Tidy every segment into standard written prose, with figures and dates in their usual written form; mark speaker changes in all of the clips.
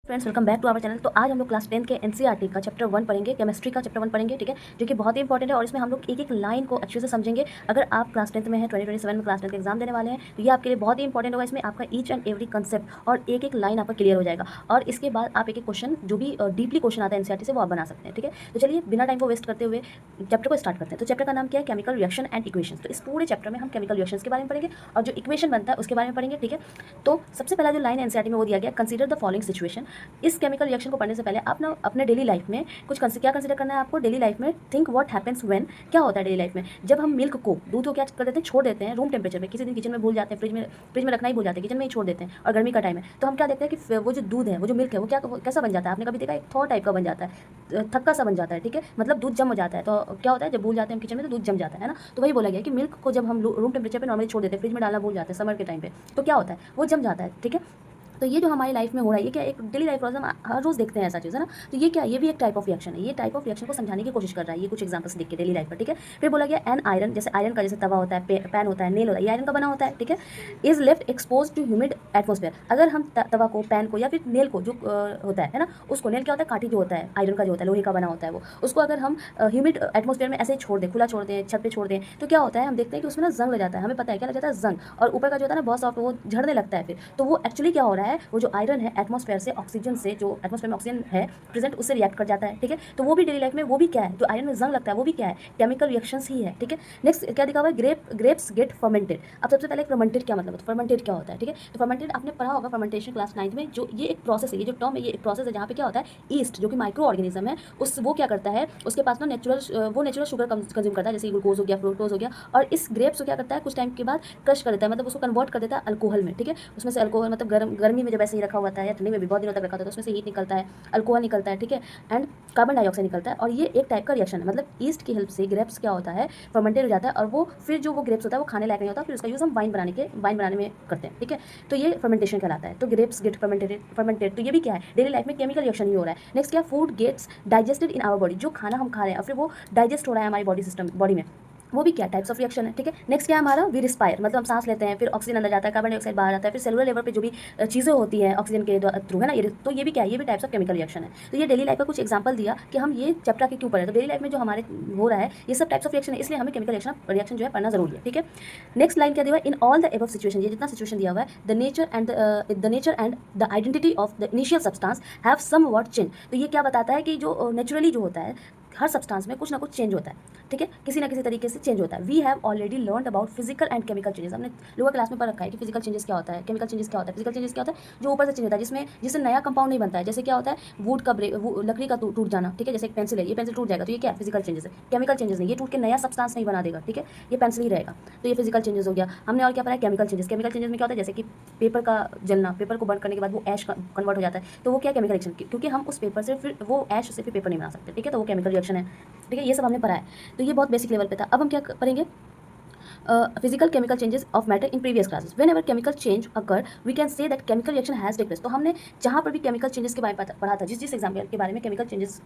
Speaker 1: Friends welcome back to our channel. तो आज हम लोग क्लास 10 के एनसीईआरटी का चैप्टर 1 पढ़ेंगे, केमिस्ट्री का चैप्टर 1 पढ़ेंगे, ठीक है, जो कि बहुत ही इंपॉर्टेंट है और इसमें हम लोग एक एक लाइन को अच्छे से समझेंगे। अगर आप क्लास 10th में हैं, 2027 में क्लास 10 का एग्जाम देने वाले हैं, तो ये आपके लिए बहुत ही इंपॉर्टेंट होगा। इसमें आपका ईच एंड एवरी कंसेप्ट और एक एक लाइन आपका क्लियर हो जाएगा और इसके बाद आप एक एक क्वेश्चन जो भी डीपली क्वेश्चन आता है एनसीईआरटी से वो आप बना सकते हैं, ठीक है। तो चलिए बिना टाइम को वेस्ट करते हुए चैप्टर को स्टार्ट करते हैं। तो चैप्टर का नाम क्या है? Chemical reaction and equation. तो इस पूरे चैप्टर में हम केमिकल रिएक्शंस के बारे में पढ़ेंगे और जो इक्वेशन बनता है उसके बारे में पढ़ेंगे, ठीक है। तो सबसे पहला जो लाइन एनसीईआरटी में वो दिया गया, कंसीडर द फॉलोइंग सिचुएशन। इस केमिकल रिएक्शन को पढ़ने से पहले आप ना अपने डेली लाइफ में कुछ क्या कंसीडर करना है आपको डेली लाइफ में। थिंक व्हाट हैपेंस व्हेन, क्या होता है डेली लाइफ में जब हम मिल्क को, दूध को क्या कर देते हैं, छोड़ देते हैं रूम टेम्परेचर में। किसी दिन किचन में भूल जाते हैं, फ्रिज में रखना ही भूल जाते हैं, किचन में ही छोड़ देते हैं और गर्मी का टाइम है, तो हम क्या देखते हैं कि वो जो दूध है, वो जो मिल्क है, वो क्या कैसा बन जाता है? आपने कभी देखा? एक थॉर टाइप का बन जाता है, थक्का सा बन जाता है, ठीक है, मतलब दूध जम हो जाता है। तो क्या होता है जब भूल जाते हैं हम किचन में, तो दूध जम जाता है ना। तो वही बोला गया कि मिल्क को जब हम रूम टेम्परेचर पे नॉर्मली छोड़ देते हैं, फ्रिज में डालना भूल जाते हैं समर के टाइम पे, तो क्या होता है, वो जम जाता है, ठीक है। तो ये जो हमारी लाइफ में हो रहा है, ये क्या एक डेली लाइफ प्रॉब्लम, हर रोज़ देखते हैं ऐसा चीज़, है ना। तो ये क्या, ये भी एक टाइप ऑफ रिएक्शन है। ये टाइप ऑफ रिएक्शन को समझाने की कोशिश कर रहा है, ये कुछ एग्जांपल्स देख के डेली लाइफ पर, ठीक है। फिर बोला गया एन आयरन, जैसे आयरन का जैसे तवा होता है, पैन होता है, नेल होता है, ये आयरन का बना होता है, ठीक है। Is left expose to humid atmosphere. अगर हम तवा को, पैन को या फिर नेल को जो होता है ना, उसको, नेल क्या होता है, काठी जो होता है, आयरन का जो होता है, लोहे का बना होता है, वो उसको अगर हम ह्यूमिड एटमोसफेयर में ऐसे ही छोड़ दें, खुला छोड़ दें, छत पे छोड़ दें, तो क्या होता है, हम देखते हैं कि उसमें ना जंग लग जाता है। हमें पता है क्या लग जाता है, जंग। और ऊपर का जो होता है ना बहुत सॉफ्ट, वो झड़ने लगता है फिर। तो वो एक्चुअली क्या हो रहा है, वो जो आयरन है एटमॉस्फेयर से, ऑक्सीजन से, जो एटमॉस्फेयर में ऑक्सीजन है प्रेजेंट, उससे रिएक्ट कर जाता है, ठीक है। तो वो भी डेली लाइफ में वो भी क्या है, जो आयरन में जंग लगता है वो भी क्या है, केमिकल रिएक्शंस ही है, ठीक है। नेक्स्ट क्या दिखा हुआ है, ग्रेप्स गेट फर्मेंटेड। अब सबसे पहले फर्मेंटेड क्या मतलब है, फर्मेंटेड क्या होता है, ठीक है। तो फर्मेंटेड आपने पढ़ा होगा फर्मेंटेशन क्लास 9th में, जो ये एक प्रोसेस है, ये जो टर्म है ये एक प्रोसेस है जहाँ पे क्या होता है, ईस्ट जो कि माइक्रो ऑर्गेनिज्म है, उस वो क्या करता है, उसके पास ना नेचुरल शुगर कंज्यूम करता है, जैसे ग्लूकोज हो गया, फ्रुक्टोज हो गया, और इस ग्रेप्स को क्या करता है, कुछ टाइम के बाद क्रश कर देता है, मतलब उसको कन्वर्ट कर देता है अल्कोहल में, ठीक है। उसमें से अल्कोहल मतलब गर्मी में जब ऐसे ही रखा हुआ था या ठंडी में भी बहुत दिनों तक रखा होता है, तो उसमें से हीट निकलता है, अल्कोहल निकलता है, ठीक है, एंड कार्बन डाइऑक्साइड निकलता है। और ये एक टाइप का रिएक्शन है, मतलब ईस्ट की हेल्प से ग्रेप्स क्या होता है, फर्मेंटेड हो जाता है, और वो फिर जो वो ग्रेप्स होता है वो खाने लायक नहीं होता, फिर उसका यूज़ हम वाइन बनाने में करते हैं, ठीक है। तो ये फर्मेंटेशन कहलाता है। तो ग्रेप्स गेट फर्मेंटेड, तो ये भी क्या है, डेली लाइफ में केमिकल रिएक्शन ही हो रहा है। नेक्स्ट क्या, food gets digested in our body, जो खाना हम खा रहे हैं और फिर वो डाइजेस्ट हो रहा है हमारी बॉडी में, वो भी क्या टाइप्स ऑफ रिएक्शन है, ठीक है। नेक्स्ट क्या है हमारा, वी रिस्पायर, मतलब हम सांस लेते हैं, फिर ऑक्सीजन अंदर जाता है, कार्बन डाइऑक्साइड बाहर आता है, फिर सेलुलर लेवल पे जो भी चीज़ें होती हैं ऑक्सीजन के थ्रू, है ना, ये तो ये भी क्या है, ये भी टाइप्स ऑफ केमिकल रिएक्शन है। तो ये डेली लाइफ का कुछ एग्जांपल दिया कि हम ये चैप्टर के क्यों पढ़े। तो डेली लाइफ में जो हमारे हो रहा है ये सब टाइप्स ऑफ रिएक्शन है, इसलिए हमें केमिकल रिएक्शन जो है पढ़ना जरूरी है, ठीक है। नेक्स्ट लाइन क्या दिया हुआ है, in all the above situation, ये जितना सिचुएशन दिया हुआ है, the nature and the identity of the initial substance have somewhat change. तो ये क्या बताता है कि जो नेचुरली जो होता है, हर सब्सटेंस में कुछ ना कुछ चेंज होता है, ठीक है, किसी ना किसी तरीके से चेंज होता है। We have already learned about physical and chemical changes. हमने लोअर क्लास में पढ़ रखा है कि फिजिकल चेंजेस क्या होता है, केमिकल चेंजेस क्या होता है। फिजिकल चेंजेस क्या होता है, जो ऊपर से चेंज होता है, जिससे नया कंपाउंड नहीं बनता है। जैसे क्या होता है, वुड का लकड़ी का टूट जाना, ठीक है, जैसे एक पेंसिल है, ये पेंसिल टूट जाएगा, तो ये क्या है, फिजिकल चेंजेस है। केमिकल चेंजेस नहीं, ये टूट के नया सब्सटेंस नहीं बना देगा, ठीक है, ये पेंसिल ही रहेगा, तो ये फिजिकल चेंजेस हो गया। हमने और क्या पढ़ा है, केमिकल चेंजेस। केमिकल चेंजेस में क्या होता है, जैसे कि पेपर का जलना, पेपर को बर्न करने के बाद वो ऐश कन्वर्ट हो जाता है, तो वो क्या केमिकल रिएक्शन, क्योंकि हम उस पेपर से फिर वो ऐश से फिर पेपर नहीं बना सकते, ठीक है, तो वो केमिकल रिएक्शन है, ठीक है। ये सब हमने पढ़ा है, तो ये बहुत बेसिक लेवल पे था। अब हम क्या पढ़ेंगे, physical chemical changes of matter in previous classes. Whenever chemical change occur we can say that chemical reaction has take place. तो हमने जहाँ पर भी केमिकल चेंजेस के बारे में पढ़ा था, जिस एग्जाम्पल के बारे में केमिकल चेंजेस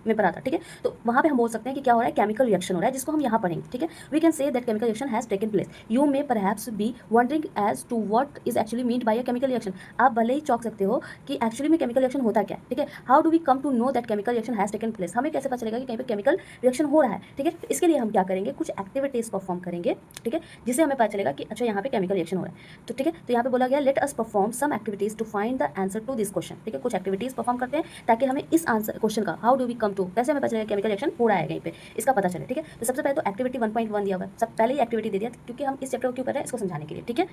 Speaker 1: में पढ़ा था, ठीक है, तो वहाँ पे हम बोल सकते हैं कि क्या हो रहा है, केमिकल रिएक्शन हो रहा है, जिसको हम यहाँ पढ़ेंगे, ठीक है। We can say that chemical reaction has taken place. You may perhaps be wondering as to what is actually meant by a chemical reaction. आप भले ही चौंक सकते हो कि एक्चुअली में केमिकल रिएक्शन होता क्या है, ठीक है। How do we come to know that chemical reaction has taken place, हमें कैसे पता चलेगा कि कहीं पर केमिकल रिएक्शन हो रहा है, ठीक है। इसके लिए हम क्या करेंगे, कुछ एक्टिविटीज परफॉर्म करेंगे, ठीक है, जिससे हमें पता चलेगा कि अच्छा यहाँ पे केमिकल रिएक्शन हो रहा है, तो ठीक है। तो यहाँ पे बोला गया let us perform some activities to find the answer to this question, ठीक है, कुछ एक्टिविटीज परफॉर्म करते हैं ताकि हमें इस आंसर क्वेश्चन का, how do we come to, कैसे हमें पता चलेगा केमिकल रिएक्शन हो रहा है कहीं पे, इसका पता चले, ठीक है। तो सबसे पहले तो एक्टिविटी 1.1 दिया हुआ है, सब पहले ही एक्टिविटी दे दिया, क्योंकि हम इस चैप्टर को क्यों कर रहे हैं, इसको समझाने के लिए, ठीक है।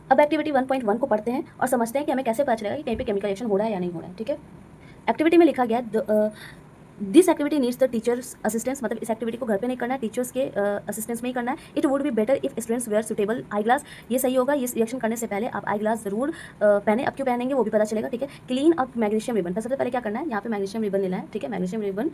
Speaker 1: अब एक्टिविटी 1.1 को पढ़ते हैं और समझते हैं कि हमें कैसे पता चलेगा कि कहीं पे केमिकल रिएक्शन हो रहा है या नहीं हो रहा है, ठीक है। एक्टिविटी में लिखा गया this activity needs the teachers assistance, मतलब इस एक्टिविटी को घर पे नहीं करना है, टीचर्स के असिस्टेंस में ही करना है। It would be better if students wear suitable eye glass. ये सही होगा, ये रिएक्शन करने से पहले आप आई ग्लास जरूर पहने। अब क्यों पहनेंगे वो भी पता चलेगा, ठीक है। क्लीन अप मैग्नीशियम रिबन, सबसे पहले क्या करना है, यहाँ पे मैग्नीशियम रिबन लेना है, ठीक है, मैग्नीशियम रिबन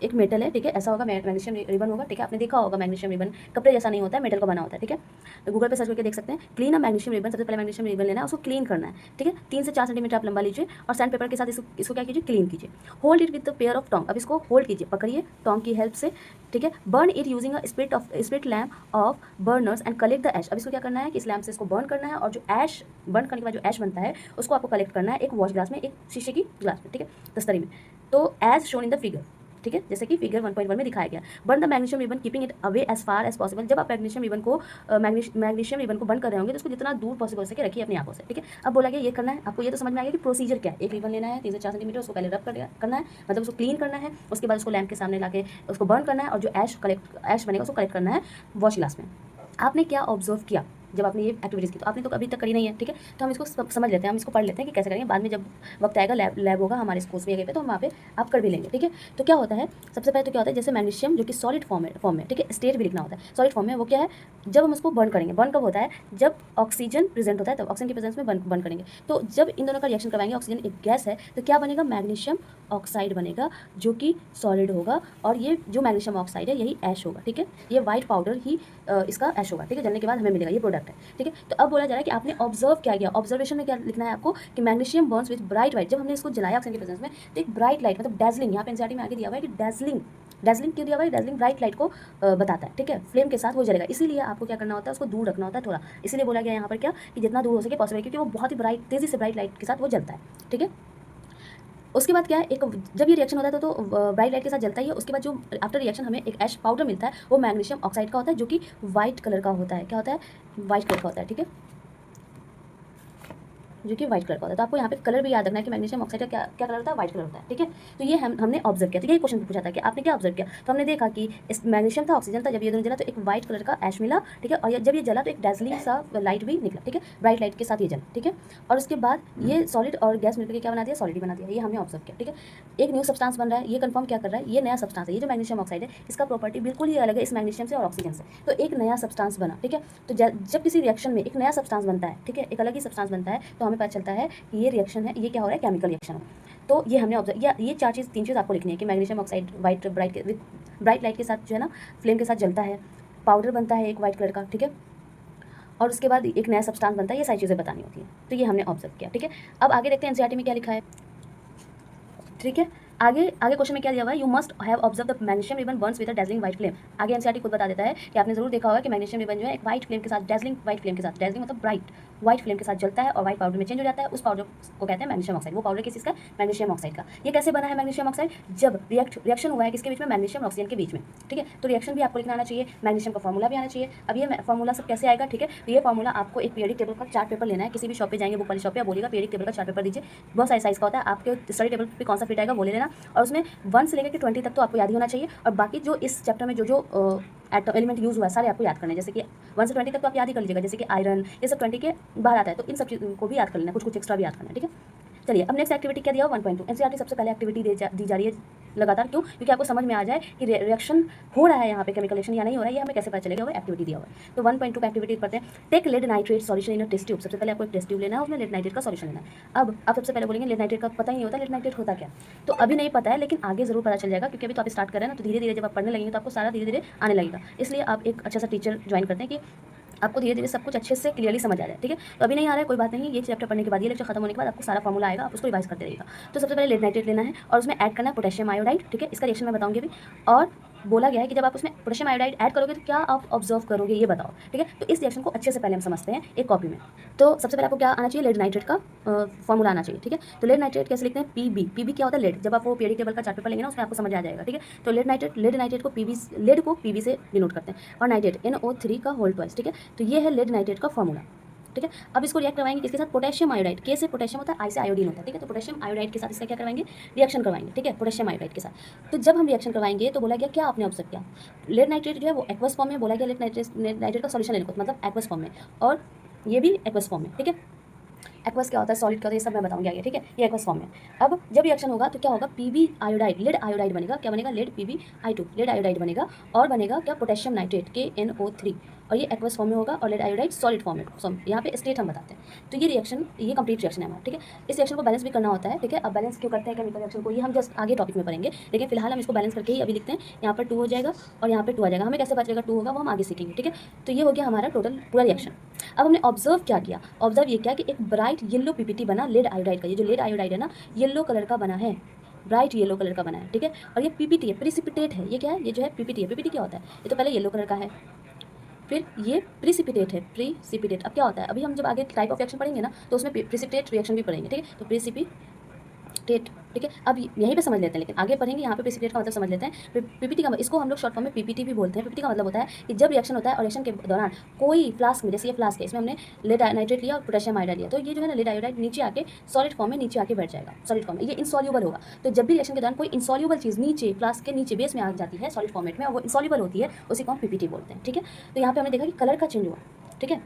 Speaker 1: एक मेटल है, ठीक है, ऐसा होगा, मैग्नीशियम रिबन होगा, ठीक है, आपने देखा होगा मैग्नीशियम रिबन कपड़े जैसा नहीं होता है, मेटल का बना होता है, ठीक है। तो गूगल पे सर्च करके देख सकते हैं। क्लीन अ मैग्नीशियम रिबन, सबसे पहले मैग्नीशियम रिबन लेना है, उसको क्लीन करना है, ठीक है। 3 से 4 सेंटीमीटर आप लंबा लीजिए और सैंड पेपर के साथ इसको क्या कीजिए, क्लीन कीजिए। Hold it with the pair of tong, अब इसको होल्ड कीजिए, पकड़िए टोंग की हेल्प से, ठीक है। Burn it using a spirit lamp of burners and collect the ash, अब इसको क्या करना है कि इस लैम्प से इसको बर्न करना है और जो ऐश बर्न करने के बाद जो ऐश बनता है उसको आपको कलेक्ट करना है एक वॉश ग्लास में, एक शीशे की ग्लास में, ठीक है, दस्तरी में। तो as shown in the figure, ठीक है, जैसे कि फिगर 1.1 में दिखाया गया। Burn the magnesium ribbon keeping it away as far as possible, जब आप मैग्नीशियम रिबन को बर्न कर रहे होंगे तो उसको जितना दूर पॉसिबल सके रखिए अपनी आंखों से, ठीक है। अब बोला गया ये करना है, आपको ये तो समझ में आ गया कि प्रोसीजर क्या है। एक रिबन लेना है 3 से 4 सेंटीमीटर, उसको पहले रब करना है, मतलब उसको क्लीन करना है, उसके बाद उसको लैंप के सामने लाके उसको बर्न करना है और जो ऐश बनेगा उसको कलेक्ट करना है वॉश ग्लास में। आपने क्या ऑब्जर्व किया जब आपने ये एक्टिविटीज़ की? तो आपने तो अभी तक करी नहीं है, ठीक है, तो हम इसको समझ लेते हैं, हम इसको पढ़ लेते हैं कि कैसे करेंगे। बाद में जब वक्त आएगा, लैब होगा हमारे स्कूल्स में पे, तो हम वहाँ पे आप कर भी लेंगे, ठीक है। तो क्या होता है, सबसे पहले तो क्या होता है, जैसे मैग्नीशियम जो कि सॉलिड फॉर्म में, ठीक है, स्टेट भी लिखना होता है, सॉलिड फॉर्म में, वो क्या है, जब हम उसको बर्न करेंगे, बर्न कब होता है, जब ऑक्सीजन प्रेजेंट होता है, तब ऑक्सीजन के प्रेजेंस में बर्न करेंगे। तो जब इन दोनों का रिएक्शन करवाएंगे, ऑक्सीजन एक गैस है, तो क्या बनेगा, मैग्नीशियम ऑक्साइड बनेगा जो कि सॉलिड होगा, और ये जो मैग्नीशियम ऑक्साइड है यही ऐश होगा, ठीक है। ये वाइट पाउडर ही इसका ऐश होगा, ठीक है, जलने के बाद हमें मिलेगा, ये प्रोडक्ट है, ठीक है। तो अब बोला जा रहा है कि आपने ऑब्जर्व क्या किया। ऑब्जर्वेशन में क्या लिखना है आपको कि magnesium Burns with bright light, जब हमने इसको जलाया ऑक्सीजन के प्रेजेंस में, तो एक ब्राइट लाइट, मतलब डैजलिंग, यहाँ पे एनसीईआरटी में आगे दिया हुआ है कि डैजलिंग क्यों दिया हुआ है, डैजलिंग ब्राइट लाइट को बताता है, ठीक है, फ्लेम के साथ वो जलेगा, इसीलिए आपको क्या करना होता है, उसको दूर रखना होता है थोड़ा, इसीलिए बोला गया यहाँ पर क्या कि जितना दूर हो सके पॉसिबल, क्योंकि वो बहुत ही तेज़ी से ब्राइट लाइट के साथ वो जलता है, ठीक है। उसके बाद क्या है, एक जब ये रिएक्शन होता है तो ब्राइट लाइट के साथ जलता ही है। उसके बाद जो आफ्टर रिएक्शन हमें एक ऐश पाउडर मिलता है, वो मैग्नीशियम ऑक्साइड का होता है, जो कि वाइट कलर का होता है। क्या होता है, वाइट कलर का होता है, ठीक है, जो कि व्हाइट कलर का होता है। तो आपको यहाँ पे कलर भी याद रखना है कि मैग्नीशियम ऑक्साइड का क्या कलर होता है, व्हाइट कलर होता है, ठीक है। तो ये हमने ऑब्जर्व किया, तो यही क्वेश्चन पूछा था कि आपने क्या ऑब्जर्व किया। तो हमने देखा कि इस मैग्नीशियम था, ऑक्सीजन था, जब ये दोनों जला तो एक व्हाइट कलर का ऐश मिला, ठीक है, और जब ये जला तो एक डैजलिंग सा लाइट भी निकला, ठीक है, ब्राइट लाइट के साथ ये जला, ठीक है। और उसके बाद ये सॉलिड और गैस मिलकर क्या बना दिया, सॉलिड बना दिया, ये हमने ऑब्जर्व किया, ठीक है। एक न्यू सब्सटेंस बन रहा है, ये कंफर्म क्या कर रहा है, ये नया सब्सटेंस है, ये जो मैग्नीशियम ऑक्साइड है इसका प्रॉपर्टी बिल्कुल ही अलग है इस मैग्नीशियम से और ऑक्सीजन से। तो एक नया सब्सटेंस बना, ठीक है। तो जब किसी रिएक्शन में एक नया सब्सटेंस बनता है, ठीक है, एक अलग ही सब्सटेंस बनता है, तो हमें पता चलता है कि ये रिएक्शन है, ये क्या हो रहा है, केमिकल रिएक्शन है। तो ये हमने ऑब्जर्व, या ये तीन चीज़ आपको लिखनी है कि मैग्नीशियम ऑक्साइड ब्राइट लाइट के साथ जो है ना, फ्लेम के साथ जलता है, पाउडर बनता है एक वाइट कलर का, ठीक है, और उसके बाद एक नया सब्सटेंस बनता है, ये सारी चीज़ें बतानी होती हैं। तो ये हमने ऑब्जर्व किया, ठीक है। अब आगे देखते हैं एनसीईआरटी में क्या लिखा है, ठीक है। आगे क्वेश्चन में क्या दिया हुआ है, you must have observe the magnesium ribbon Burns with a dazzling white flame. आगे एनसीईआरटी खुद बता देता है कि आपने जरूर देखा होगा कि मैग्नीशियम रिबन जो है एक व्हाइट फ्लेम के साथ, डैजलिंग व्हाइट फ्लेम के साथ, डैजलिंग मतलब ब्राइट व्हाइट फ्लेम के साथ जलता है और व्हाइट पाउडर में चेंज हो जाता है। उस पाउडर को कहते हैं मैग्नीशियम ऑक्साइड। वो पाउडर किस चीज़ का, मैग्नीशियम ऑक्साइड का। ये कैसे बना है मैग्नीशियम ऑक्साइड, जब रिएक्शन हुआ है किसके बीच में, मैग्नीशियम ऑक्सीजन के बीच में, ठीक है। तो रिएक्शन भी आपको लिखना आना चाहिए, मैग्नीशियम का फॉर्मूला भी आना चाहिए। अब ये फॉर्मूला सब कैसे आएगा, ठीक है। तो ये फॉर्मूला आपको एक पीरियडिक टेबल का चार्ट पेपर लेना है, किसी भी शॉप पे जाएंगे, बुक वाली शॉप पे, बोलेगा पीरियडिक टेबल का चार्ट पेपर दीजिए, बहुत सारे साइज का होता है, आपके स्टडी टेबल पे कौन सा फिट आएगा वो ले लेना, और उसमें 1 से लेकर के 20 तक तो आपको याद ही होना चाहिए। और बाकी जो इस चैप्टर में जो एलिमेंट यूज़ हुआ है सारे आपको याद करने हैं, जैसे कि 1 से 20 तक तो आप याद ही कर लीजिएगा, जैसे कि आयरन, ये सब 20 के बाहर आता है, तो इन सब चीज़ों को भी याद कर लेना, कुछ एक्स्ट्रा भी याद करना है, ठीक है। चलिए अब नेक्स्ट एक्टिविटी क्या दिया, 1.2। एनसीईआरटी सबसे पहले एक्टिविटी दी जा रही है लगातार, क्यों, क्योंकि आपको समझ में आ जाए कि रिएक्शन हो रहा है यहाँ पे, केमिकल रिएक्शन या नहीं हो रहा है, ये हमें कैसे पता चलेगा, वो एक्टिविटी दिया हुआ है। तो 1.2 का एक्टिविटी पढ़ते हैं। Take lead nitrate solution in a test tube. सबसे पहले आपको एक टेस्ट ट्यूब लेना है, उसमें लेड नाइट्रेट का सॉल्यूशन लेना है। अब आप सबसे पहले बोलेंगे लेड नाइट्रेट का पता ही नहीं होता, लेड नाइट्रेट होता क्या, तो अभी नहीं पता है, लेकिन आगे जरूर पता चल जाएगा, क्योंकि अभी तो आप स्टार्ट कर रहे हैं ना, तो धीरे धीरे जब आप पढ़ने लगेंगे तो आपको सारा धीरे धीरे आने लगेगा। इसलिए आप एक अच्छा सा टीचर ज्वाइन करते हैं कि आपको धीरे धीरे सब कुछ अच्छे से क्लियरली समझ आ जाए, ठीक है। तो अभी नहीं आ रहा है कोई बात नहीं, ये चैप्टर पढ़ने के बाद, ये लेक्चर खत्म होने के बाद आपको सारा फॉर्मूला आएगा, आप उसको रिवाइज करते रहिएगा। तो सबसे पहले लेड नाइट्रेट लेना है और उसमें ऐड करना है पोटेशियम आयोडाइड, ठीक है। इसका रिएक्शन मैं बताऊंगी अभी। और बोला गया है कि जब आप उसमें पोटेशियम आयोडाइड ऐड करोगे तो क्या आप ऑब्जर्व करोगे, ये बताओ, ठीक है। तो इस रिएक्शन को अच्छे से पहले हम समझते हैं एक कॉपी में। तो सबसे पहले आपको क्या आना चाहिए, लेड नाइट्रेट का फॉर्मूला आना चाहिए, ठीक है। तो लेड नाइट्रेट कैसे लिखते हैं, पीबी क्या होता है, लेड। जब आप वो पीरियडिक टेबल का चार्ट पेपर लेंगे ना, उसमें आपको समझ आ जाएगा, ठीक है। तो लेड नाइट्रेट को लेड को पीबी से डिनोट करते हैं, और नाइट्रेट NO3 का होल ट्वाइस, ठीक है। तो ये है लेड नाइट्रेट का फॉर्मूला, ठीक है। अब इसको रिएक्ट करवाएंगे किसके साथ, पोटेशियम आयोडाइड। के से पोटेशियम होता है, आई से आयोडीन होता है, ठीक है। तो पोटेशियम आयोडाइड के साथ इसका क्या करवाएंगे, रिएक्शन करवाएंगे, ठीक है, पोटेशियम आयोडाइड के साथ। तो जब हम रिएक्शन करवाएंगे तो बोला गया क्या आपने ऑब्जर्व किया, लेड नाइट्रेट जो है वो एक्वस फॉर्म में, बोला गया लेड नाइट्रेट का सॉल्यूशन लेने को, मतलब एक्वस फॉर्म में, और ये भी एक्वस फॉर्म में, ठीक है। एक्वस क्या होता है, सॉलिड का, तो ये सब मैं बताऊंगी आगे, ठीक है। ये एक्वस फॉर्म में। अब जब रिएक्शन होगा तो क्या होगा, पीबी आयोडाइड, लेड आयोडाइड बनेगा, क्या बनेगा, लेड PbI2, लेड आयोडाइड बनेगा, और बनेगा क्या, पोटेशियम नाइट्रेट KNO3, और ये एक्वस फॉर्म में होगा और लेड आयोडाइड सॉलिड फॉर्म में, यहाँ पे स्टेट हम बताते हैं। तो ये रिएक्शन, ये कंप्लीट रिएक्शन है हमारा, ठीक है। इस रिएक्शन को बैलेंस भी करना होता है, ठीक है। अब बैलेंस क्यों करते हैं केमिकल रिएक्शन को, ये हम जस्ट आगे टॉपिक में पढ़ेंगे, लेकिन फिलहाल हम इसको बैलेंस करके ही अभी लिखते हैं। यहाँ पर 2 हो जाएगा और यहाँ पर 2 आ जाएगा, हमें कैसे पता चलेगा 2 होगा वो हम आगे सीखेंगे, ठीक है। तो ये हो गया हमारा टोटल पूरा रिएक्शन। अब हमने ऑब्जर्व क्या किया, ऑब्जर्व ये किया कि एक ब्राइट येलो पीपीटी बना लेड आयोडाइड का। ये जो लेड आयोडाइड है ना, येलो कलर का बना है, ब्राइट येलो कलर का बना है, ठीक है। और ये पीपीटी है, प्रिसिपिटेट है। ये क्या है, ये जो है पीपीटी है। पीपीटी क्या होता है, ये तो पहले येलो कलर का है, फिर ये प्रिसिपिटेट है, प्रिसिपिटेट। अब क्या होता है, अभी हम जब आगे टाइप ऑफ रिएक्शन पढ़ेंगे ना, तो उसमें प्रिसिपिटेट रिएक्शन भी पढ़ेंगे, ठीक है। तो प्रिसिपिटेट, ठीक है। अब यहीं पे समझ लेते हैं, लेकिन आगे पढ़ेंगे। यहाँ पे प्रिसिपिटेट का मतलब समझ लेते हैं। पीपीटी का, इसको हम लोग शॉर्ट फॉर्म में पीपीटी भी बोलते हैं। पीपीटी का मतलब होता है कि जब रिएक्शन होता है और रिएक्शन के दौरान कोई फ्लास्क में, जैसे ये फ्लास्क है, इसमें हमने लेड नाइट्रेट लिया और पोटेशियम आयोडाइड लिया, तो ये जो है ना लेड आयोडाइड नीचे आके सॉलिड फॉर्म में नीचे आके बैठ जाएगा, सॉलिड फॉर्म में। ये इनसॉल्यूबल होगा। तो जब भी रिएक्शन के दौरान कोई इनसॉल्यूबल चीज़ नीचे फ्लास्क के नीचे बेस में आ जाती है सॉलिड फॉर्मेट में, और वो इनसॉल्यूबल होती है, उसी को हम पीपीटी बोलते हैं, ठीक है। तो यहाँ पे हमने देखा कि कलर का चेंज हुआ, ठीक है।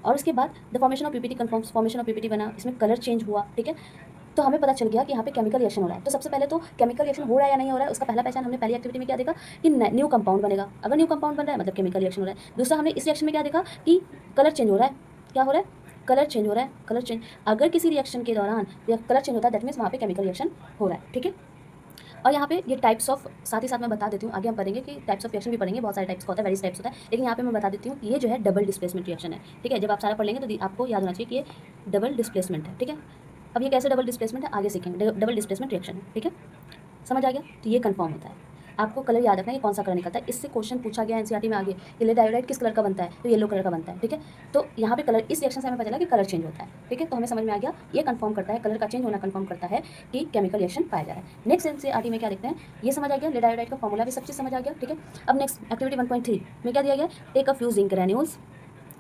Speaker 1: और उसके बाद the formation of PPT confirms formation of PPT बना, इसमें कलर चेंज हुआ, ठीक है। तो हमें पता चल गया कि यहाँ पे केमिकल रिएक्शन हो रहा है। तो सबसे पहले तो केमिकल रिएक्शन हो रहा है या नहीं हो रहा है, उसका पहला पहचान हमने पहली एक्टिविटी में क्या देखा कि न्यू कंपाउंड बनेगा। अगर न्यू कंपाउंड बन रहा है मतलब केमिकल रिएक्शन हो रहा है। दूसरा हमने इस रिएक्शन में क्या देखा कि कलर चेंज हो रहा है। क्या हो रहा है, कलर चेंज हो रहा है, कलर चेंज। अगर किसी रिएक्शन के दौरान कलर चेंज होता है, दैट मीन्स वहाँ पे केमिकल रिएक्शन हो रहा है, ठीक है। और यहाँ पे ये टाइप्स ऑफ, साथ ही साथ मैं बता देती हूँ, आगे हम पढ़ेंगे कि टाइप्स ऑफ रिएक्शन भी पढ़ेंगे, बहुत सारे टाइप्स का होता है, वेरियस टाइप्स होता है, लेकिन यहाँ पे मैं बता देती हूँ ये जो है डबल डिस्प्लेसमेंट रिएक्शन है, ठीक है। जब आप सारा पढ़ लेंगे तो आपको याद होना चाहिए कि ये डबल डिस्प्लेसमेंट है, ठीक है। अब ये कैसे डबल डिस्प्लेसमेंट है आगे सीखेंगे। डबल डिस्प्लेसमेंट रिएक्शन है, ठीक है, समझ आ गया। तो ये कंफर्म होता है। आपको कलर याद रखना है कि कौन सा कलर निकलता है। इससे क्वेश्चन पूछा गया एनसीईआरटी में आगे कि लेड आयोडाइड किस कलर का बनता है, तो येलो कलर का बनता है, ठीक है। तो यहाँ पे कलर, इस रिएक्शन से हमें पता चला कि कलर चेंज होता है, ठीक है। तो हमें समझ में आ गया, ये कंफर्म करता है, कलर का चेंज होना कंफर्म करता है कि केमिकल रिएक्शन पाया जा रहा है। नेक्स्ट एनसीईआरटी में क्या देखते हैं, ये समझ आ गया, लेड आयोडाइड का फॉर्मूला भी सब चीज़ समझ आ गया, ठीक है। अब नेक्स्ट एक्टिविटी 1.3 में क्या दिया गया, take a few zinc granules.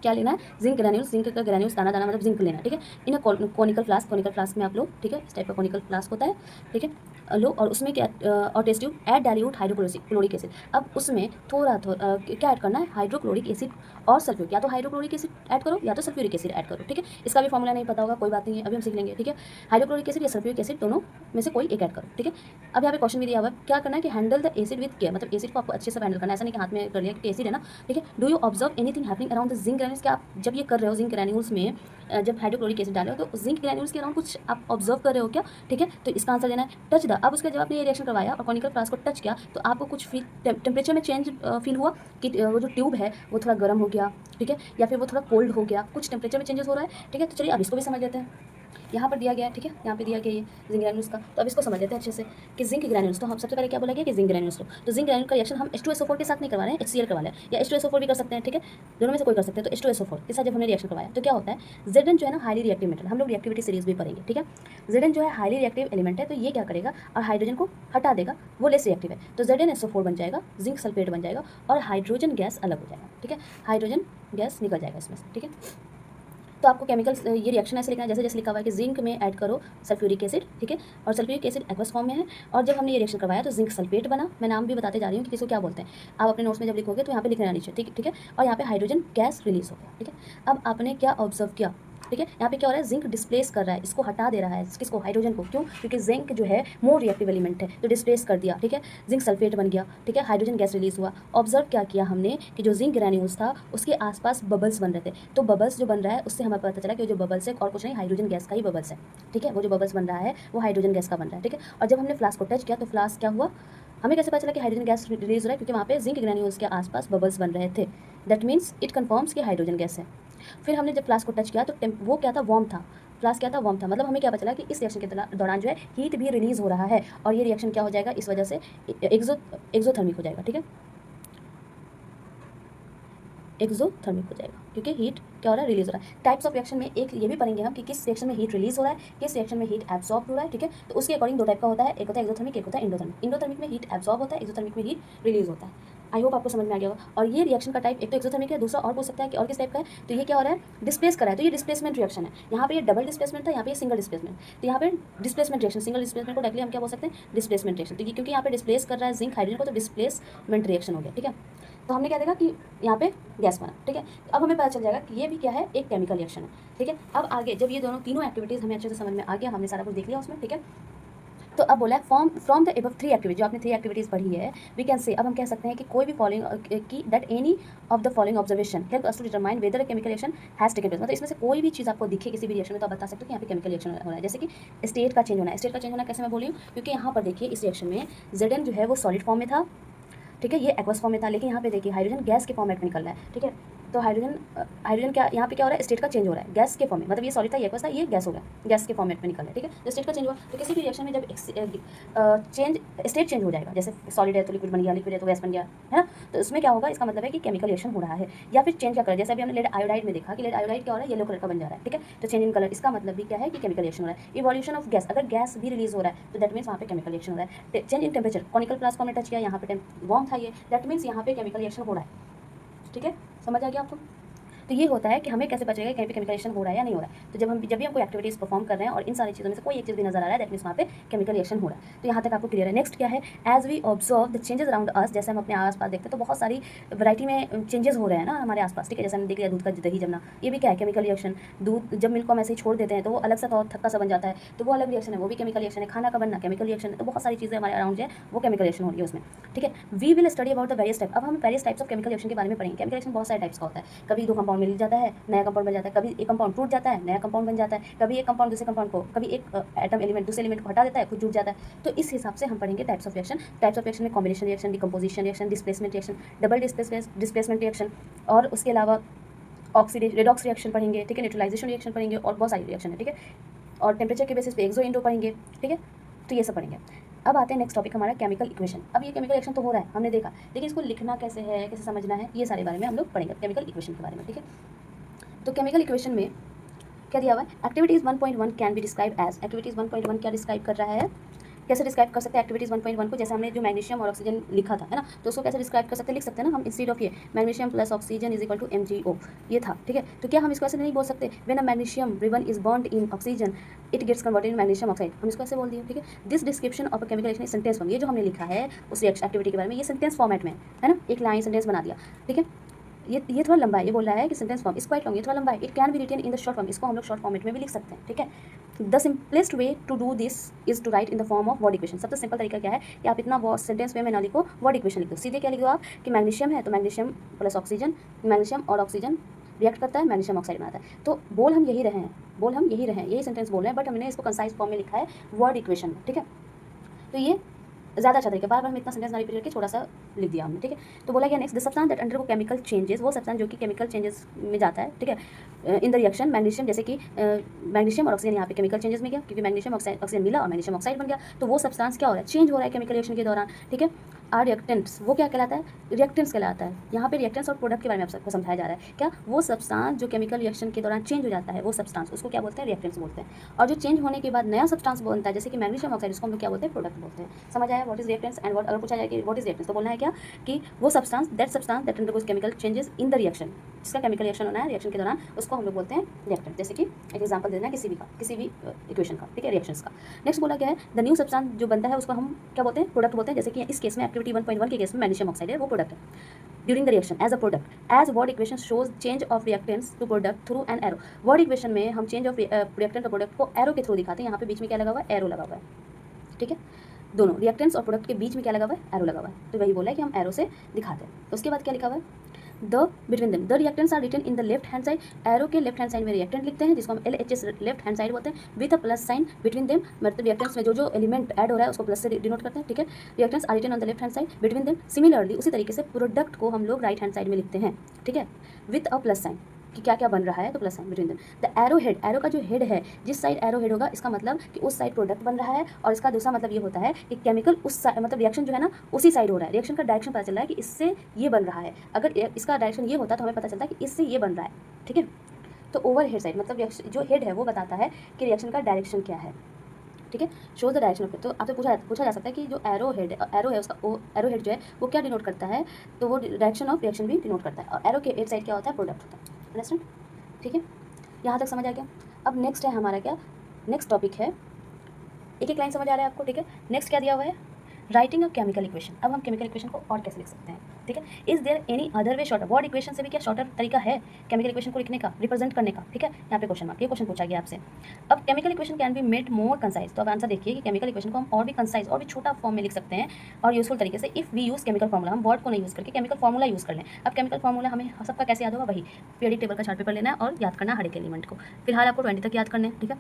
Speaker 1: क्या लेना है, जिंक ग्रैन्यूल्स। जिंक का ग्रैन्यूल्स दाना दाना मतलब जिंक लेना है, ठीक है। In conical flask, conical flask में आप लो, ठीक है, इस टाइप का कोनिकल फ्लास्क होता है, ठीक है। लो और उसमें क्या, और test tube, add dilute hydrochloric acid. अब उसमें थोड़ा क्या ऐड करना है, हाइड्रोक्लोरिक एसिड और सल्फ्यूरिक, या तो हाइड्रोक्लोरिक एसिड ऐड करो या तो सल्फ्यूरिक एसिड ऐड करो, ठीक है। इसका भी फॉर्मूला नहीं पता होगा, कोई बात नहीं है, अभी हम सीख लेंगे, ठीक है। हाइड्रोक्लोरिक एसिड या सल्फ्यूरिक एसिड दोनों में से कोई एक ऐड करो, ठीक है। अब यहाँ पे क्वेश्चन भी दिया हुआ है, क्या करना है कि handle the acid with care, मतलब एसिड को आपको अच्छे से हैंडल करना है, ऐसा नहीं कि हाथ में कर लिया कि एसिड है ना, ठीक है। Do you observe anything happening around the zinc granules. क्या आप जब ये कर रहे हो जिंक ग्रैन्यूल्स में, जब हाइड्रोक्लोरिक एसिड डाल रहे हो तो जिंक ग्रैन्यूल्स के अराउंड कुछ आप ऑब्जर्व कर रहे हो क्या, ठीक है। तो इसका आंसर देना है टच द। अब उसके जब आपने ये रिएक्शन करवाया और कॉनिकल फ्लास्क को टच किया, तो आपको कुछ टेम्परेचर में चेंज फील हुआ कि वो जो ट्यूब है वो थोड़ा गर्म हो गया, ठीक है, या फिर वो थोड़ा कोल्ड हो गया, कुछ टेम्परेचर में चेंजेस हो रहा है, ठीक है। तो चलिए अब इसको भी समझ लेते हैं। यहाँ पर दिया गया है, ठीक है, यहाँ पे दिया गया ये जिंक ग्रैन्यूल्स का। तो अब इसको समझ लेते हैं अच्छे से कि जिंक ग्रैन्यूल्स, तो हम सबसे पहले क्या बोला गया कि जिंक ग्रैन्यूल्स लो। तो जिंक ग्रैन्यूल का रिएक्शन हम H2SO4 के साथ नहीं करवा रहे हैं, HCl करवा रहे हैं, या H2SO4 भी कर सकते हैं, ठीक है, दोनों में से कोई कर सकते हैं। तो H2SO4 के साथ जब हमने रिएक्शन करवाया तो क्या होता है, Zn जो है ना हाईली रिएक्टिव मेटल, हम लोग रिएक्टिविटी सीरीज भी पढ़ेंगे, ठीक है। Zn जो है हाईली रिएक्टिव एलिमेंट है, तो ये क्या करेगा और हाइड्रोजन को हटा देगा, वो लेस रिएक्टिव है, तो ZnSO4 बन जाएगा, जिंक सल्फेट बन जाएगा और हाइड्रोजन गैस अलग हो जाएगा, ठीक है, हाइड्रोजन गैस निकल जाएगा इसमें से, ठीक है। तो आपको केमिकल ये रिएक्शन ऐसे लिखना है जैसे जैसे लिखा हुआ है कि जिंक में ऐड करो सल्फ्यूरिक एसिड, ठीक है, और सल्फ्यूरिक एसिड एक्वस फॉर्म में है, और जब हमने ये रिएक्शन करवाया तो जिंक सल्फेट बना। मैं नाम भी बताते जा रही हूँ कि किसको क्या बोलते हैं, आप अपने नोट्स में जब लिखोगे तो यहाँ पे लिखना नीचे, ठीक है। और यहाँ पे हाइड्रोजन गैस रिलीज हो गया, ठीक है। अब आपने क्या ऑब्जर्व किया, ठीक है, यहाँ पे क्या हो रहा है, जिंक डिस्प्लेस कर रहा है, इसको हटा दे रहा है, किसको, हाइड्रोजन को। क्यों, क्योंकि जिंक जो है मोर रिएक्टिव एलिमेंट है, तो डिस्प्लेस कर दिया, ठीक है, जिंक सल्फेट बन गया, ठीक है, हाइड्रोजन गैस रिलीज हुआ। ऑब्जर्व क्या किया हमने कि जो जिंक ग्रैन्यूल्स था उसके आसपास बबल्स बन रहे थे, तो बबल्स जो बन रहा है उससे हमें पता चला कि जो बबल्स है और कुछ नहीं, हाइड्रोजन गैस का ही बबल्स है, ठीक है, वो जो बबल्स बन रहा है वो हाइड्रोजन गैस का बन रहा है, ठीक है। और जब हमने फ्लास्क को टच किया तो फ्लास्क क्या हुआ, हमें कैसे पता चला कि हाइड्रोजन गैस रिलीज हो रहा है, क्योंकि वहाँ पे जिंक ग्रैन्यूल्स के आसपास बबल्स बन रहे थे, दैट मीन्स इट कन्फर्म्स कि हाइड्रोजन गैस है। फिर हमने जब फ्लास्क को टच किया तो वो क्या था, वार्म था, फ्लास्क क्या था, वार्म था, मतलब हमें क्या पता चला कि इस रिएक्शन के दौरान जो है हीट भी रिलीज हो रहा है, और ये रिएक्शन क्या हो जाएगा, इस वजह से एक्सोथर्मिक हो जाएगा, ठीक है, एक्सोथर्मिक हो जाएगा, क्योंकि हीट क्या हो रहा है, रिलीज हो रहा है। टाइप्स ऑफ रिएक्शन में एक ये भी पढ़ेंगे हम कि किस रिएक्शन में हीट रिलीज हो रहा है, किस रिएक्शन में हीट एब्सॉर्ब हो रहा है, ठीक है। तो उसके अकॉर्डिंग दो टाइप का होता है, एक होता है एक्सोथर्मिक, एक होता है इंडोथर्मिक। इंडोथर्मिक में हीट एब्सॉर्ब होता है, एक्सोथर्मिक में हीट रिलीज होता है। आई होप आपको समझ में आ गया होगा। और ये रिएक्शन का टाइप एक तो एक्सोथर्मिक है, दूसरा और पूछ सकता है कि और किस टाइप का है, तो ये क्या हो रहा है, डिस्प्लेस कर रहा है, तो ये डिस्प्लेसमेंट रिएक्शन है। यहाँ पे ये डबल डिस्प्लेसमेंट था, यहाँ पे ये सिंगल डिस्प्लेसमेंट, तो यहाँ पे डिस्प्लेसमेंट रिएक्शन, सिंगल डिस्प्लेसमेंट को डायरेक्टली हम क्या बोल सकते हैं, डिस्प्लेसमेंट रिएक्शन। तो ये क्योंकि यहाँ पे डिस्प्लेस कर रहा है जिंक हाइड्रोजन को, तो डिस्प्लेसमेंट रिएक्शन हो गया, ठीक है। तो हमने क्या देखा कि यहाँ पे गैस बना, ठीक है। अब हमें पता चल जाएगा कि ये भी क्या है, एक केमिकल रिएक्शन है, ठीक है। अब आगे जब ये तीनों एक्टिविटीज़ हमें अच्छे से समझ में आ गया, हमने सारा कुछ देख लिया उसमें, ठीक है। तो अब बोला है फ्रॉम द एबव 3 एक्टिविटी, जो आपने 3 एक्टिविटीज़ पढ़ी है, वी कैन से, अब हम कह सकते हैं कि कोई भी फॉलोइंग की that any of the following observation help us to determine whether a chemical reaction has taken place. मतलब इसमें से कोई भी चीज़ आपको दिखे किसी भी रिएक्शन में तो आप बता सकते हो कि यहाँ पे केमिकल रिएक्शन हो रहा है। जैसे कि स्टेट का चेंज होना है। स्टेट का चेंज होना कैसे मैं बोली हूँ, क्योंकि यहाँ पर देखिए इस रिएक्शन में Zn जो है वो सॉलिड फॉर्म में था, ठीक है, ये एक्वस फॉर्म में था, लेकिन यहाँ पे देखिए हाइड्रोजन गैस के फॉर्मेट में निकल रहा है, ठीक है। तो हाइड्रोजन क्या यहाँ पे क्या हो रहा है, स्टेट का चेंज हो रहा है गैस के फॉर्म में, मतलब ये सॉलिड था ये एक्वस था, ये गैस हो गया, गैस के फॉर्मेट में निकल रहा है, ठीक है। तो स्टेट का चेंज हुआ, तो किसी भी रिएक्शन में जब चेंज स्टेट चेंज हो जाएगा, जैसे सॉलिड है तो लिक्विड बन गया, लिक्विड है तो गैस बन गया, है ना, तो इसमें क्या होगा, इसका मतलब है कि केमिकल रिएक्शन हो रहा है। या फिर चेंज क्या कर, जैसे अभी हमने लेड आयोडाइड में देखा कि लेड आयोडाइड क्या हो रहा है, येलो कलर का बन जा रहा है, ठीक है। तो चेंज इन कलर, इसका मतलब भी क्या है कि केमिकल रिएक्शन हो रहा है। इवोल्यूशन ऑफ गैस, अगर गैस भी रिलीज हो रहा है तो दैट मीन्स वहाँ पे केमिकल रिएक्शन हो रहा है। Change in temperature, conical flask को हमने टच किया, यहाँ पे वार्म था ये, दैट मीन्स यहाँ पे केमिकल रिएक्शन हो रहा है, ठीक है। समझ आ गया आपको। तो ये होता है कि हमें कैसे पता चलेगा कहीं पे केमिकल रिएक्शन हो रहा है या नहीं हो रहा है। तो जब भी हम कोई एक्टिविटीज़ परफॉर्म कर रहे हैं और इन सारी चीज़ों में से कोई एक चीज़ भी नजर आ रहा है, दैट मीन्स वहाँ पे केमिकल रिएक्शन हो रहा है। तो यहाँ तक आपको क्लियर है। नेक्स्ट क्या है, as we observe the changes around us, जैसे हम अपने आसपास देखते हैं तो बहुत सारी वैरायटी में चेंजेस हो रहे हैं ना हमारे आसपास, ठीक है। जैसे हमने देख लिया दूध का दही जमना, ये भी क्या है, केमिकल रिएक्शन। दूध जब मिल्क को हम ऐसे ही छोड़ देते हैं तो वो अलग सा और थक्का सा बन जाता है, तो वो अलग रिएक्शन है, वो भी केमिकल रिएक्शन है। खाना का बनना केमिकल रिएक्शन है। तो बहुत सारी चीज़ें हमारे अराउंड है वो केमिकल रिएक्शन हो रही है उसमें, ठीक है। We will study about the various type, अब हम various types of chemical reaction के बारे में पढ़ेंगे। केमिकल रिएक्शन बहुत सारे टाइप्स का होता है, कभी 2 कंपाउंड मिल जाता है, नया कंपाउंड बन जाता है, कभी एक कंपाउंड टूट जाता है, नया कंपाउंड बन जाता है, कभी एक कंपाउंड दूसरे कंपाउंड को, कभी एक एटम एलिमेंट दूसरे एलिमेंट को हटा देता है, खुद जुड़ जाता है। तो इस हिसाब से हम पढ़ेंगे types of reaction. Types of reaction में combination reaction, decomposition reaction, displacement reaction, double displacement reaction, और उसके अलावा रेडॉक्स रिएक्शन पढ़ेंगे, ठीक है, न्यूट्रलाइजेशन रिएक्शन पढ़ेंगे, और बहुत सारी रिएक्शन है, ठीक है। और टेम्परेचर के बेसिस पे एक्सो इंडो पढ़ेंगे, ठीक है। तो ये सब पढ़ेंगे। अब आते हैं नेक्स्ट टॉपिक हमारा केमिकल इक्वेशन। अब ये केमिकल रिएक्शन तो हो रहा है, हमने देखा, लेकिन इसको लिखना कैसे है, कैसे समझना है, ये सारे बारे में हम लोग पढ़ेंगे केमिकल इक्वेशन के बारे में, ठीक है। तो केमिकल इक्वेशन में क्या दिया हुआ है, activities 1.1 can be describe as, activities 1.1 क्या डिस्क्राइब कर रहा है, कैसे डिस्क्राइब कर सकते हैं एक्टिविटीज़ 1.1 को, जैसे हमने जो मैग्नीशियम और ऑक्सीजन लिखा था, है ना, तो उसको कैसे डिस्क्राइब कर सकते हैं, लिख सकते हैं ना हम, इंस्टेड ऑफ ये magnesium plus oxygen is equal to MgO, ये था, ठीक है। तो क्या हम इसको ऐसे नहीं बोल सकते, when a magnesium ribbon is burned in oxygen it gets converted in magnesium oxide, हम इसको ऐसे बोल दिए, ठीक है। This description of a chemical reaction sentence form, ये जो हमने लिखा है उस एक्टिविटी के बारे में, ये सेंटेंस फॉर्मेट में है ना, एक लाइन सेंटेंस बना दिया, ठीक है। ये थोड़ा लंबा है, ये बोल रहा है कि sentence form is quite long, ये थोड़ा लंबा है। It can be written in the short form, इसको हम लोग शॉर्ट फॉर्मेट में भी लिख सकते हैं, ठीक है। The simplest way to do this is to write in the form of word equation. सबसे सिंपल तरीका क्या है कि आप इतना सेंटेंस में ना लिखो, वर्ड इक्वेशन लिख दो। सीधे क्या लिख दो आप कि मैग्नीशियम है तो मैग्नीशियम प्लस ऑक्सीजन, मैग्नीशियम और ऑक्सीजन रिएक्ट करता है, मैग्नीशियम ऑक्साइड बनाता है। तो बोल हम यही रहे हैं, यही सेंटेंस बोल रहे हैं, बट हमने इसको कंसाइज फॉर्म में लिखा है वर्ड इक्वेशन में, ठीक है। तो ये ज़्यादा अच्छा तरीका, बार बार हम इतना सेंटेंस ना रिपीट करके थोड़ा सा लिख दिया हमने, ठीक है। तो बोला गया next, the substance that undergo chemical changes, वो सब्सटेंस जो कि केमिकल चेंजेस में जाता है, ठीक है, इन द रिएक्शन मैग्नीशियम, जैसे कि मैग्नीशियम और ऑक्सीजन यहाँ पे केमिकल चेंजेस में गया, क्योंकि मैग्नीशियम ऑक्सीजन मिला और मैग्नीशियम ऑक्साइड बन गया, तो वो सब्सटेंस क्या हो रहा है, चेंज हो रहा है केमिकल रिएक्शन के दौरान, ठीक है। आर रिएक्टेंट्स, वो क्या कहलाता है, रिएक्टेंट्स कहलाता है। यहाँ पे रिएक्टेंट्स और प्रोडक्ट के बारे में आप सबको समझाया जा रहा है, क्या वो सब्सटेंस जो केमिकल रिएक्शन के दौरान चेंज हो जाता है, वो सब्सटेंस उसको क्या बोलते हैं, रिएक्टेंट्स बोलते हैं। और जो चेंज होने के बाद नया सब्सटेंस बनता है, जैसे कि मैग्नीशियम ऑक्साइड, उसको हम लोग क्या बोलते हैं, प्रोडक्ट बोलते हैं। समझ आया, what is reactants and what, अगर पूछा जाए कि व्हाट इज रिएक्टेंट्स तो बोलना है क्या कि वो substance that undergoes chemical changes in the reaction, जिसका केमिकल रिएक्शन होना है रिएक्शन के दौरान, उसको हम लोग बोलते हैं रिएक्टेंट। जैसे कि एक एग्जांपल देना है किसी भी इक्वेशन का, ठीक है, रिएक्शंस का। नेक्स्ट बोला गया है द न्यू सब्सटेंस जो बनता है उसको हम क्या बोलते हैं, प्रोडक्ट बोलते हैं। जैसे कि इस केस में एक्टिविटी 1.1 के केस में मैग्नीशियम ऑक्साइड है, वो प्रोडक्ट है during the reaction as a product, as word equation shows change of reactants to product through an arrow. Word equation में हम change of reactant to product को arrow के through दिखाते हैं। यहाँ पे बीच में क्या लगा हुआ है, एरो लगा हुआ है, ठीक है। दोनों रिएक्टेंट्स और प्रोडक्ट के बीच में क्या लगा हुआ है, एरो लगा हुआ है, तो वही बोला है कि हम एरो से दिखाते हैं। तो उसके बाद क्या लिखा हुआ है, the between them the reactants are written in the left hand side, arrow के लेफ्ट हैंड साइड में रिएक्टेंट लिखते हैं, जिसको हम LHS लेफ्ट हैंड साइड बोलते हैं, with a plus sign between them, मतलब रिएक्टेंट्स में जो एलिमेंट ऐड हो रहा है उसको प्लस से डिनोट करते हैं, ठीक है। Reactants are written on the left hand side between them. Similarly उसी तरीके से प्रोडक्ट को हम लोग राइट हैंड साइड में लिखते हैं, ठीक है, विद अ प्लस साइन, कि क्या क्या बन रहा है तो plus sign between them. The arrow head, arrow का जो हेड है, जिस साइड एरो हेड होगा इसका मतलब कि उस साइड प्रोडक्ट बन रहा है, और इसका दूसरा मतलब ये होता है कि केमिकल उस मतलब रिएक्शन जो है ना उसी साइड हो रहा है। रिएक्शन का डायरेक्शन पता चल रहा है कि इससे ये बन रहा है, अगर इसका डायरेक्शन ये होता तो हमें पता चलता है कि इससे ये बन रहा है, ठीक है। तो ओवर हेड साइड मतलब जो हेड है वो बताता है कि रिएक्शन का डायरेक्शन क्या है, ठीक है, शो द डायरेक्शन ऑफ। तो आपसे पूछा जा सकता है कि जो एरो है उसका एरो हेड जो है वो क्या डिनोट करता है, तो वो डायरेक्शन ऑफ रिएक्शन भी डिनोट करता है, और एरो के हेड साइड क्या होता है, प्रोडक्ट होता है। अंडरस्टैंड, ठीक है, यहाँ तक समझ आ गया। अब नेक्स्ट है हमारा क्या, नेक्स्ट टॉपिक है, एक एक लाइन समझ आ रहा है आपको, ठीक है। नेक्स्ट क्या दिया हुआ है, राइटिंग अ केमिकल इक्वेशन, अब हम केमिकल इक्वेशन को और कैसे लिख सकते हैं, ठीक है। Is there any other way shorter, word equation से भी क्या शॉर्टर तरीका है केमिकल इक्वेशन को लिखने का, रिप्रेजेंट करने का, ठीक है। यहाँ पे क्वेश्चन मार्क, ये क्वेश्चन पूछा गया आपसे। अब chemical equation can be made more concise, तो अब आंसर देखिए कि केमिकल इक्वेशन को हम और भी कंसाइज और भी छोटा फॉर्म में लिख सकते हैं और यूजफुल तरीके से, if we use chemical formula, हम वर्ड को नहीं यूज करके केमिकल फॉर्मूला यूज कर लें। अब केमिकल फॉर्मूला हमें सबका कैसे याद होगा, वही पीरियडिक टेबल का चार्ट पेपर लेना है और याद करना हर एक एलिमेंट को। फिलहाल आपको 20 तक याद करने हैं, ठीक है।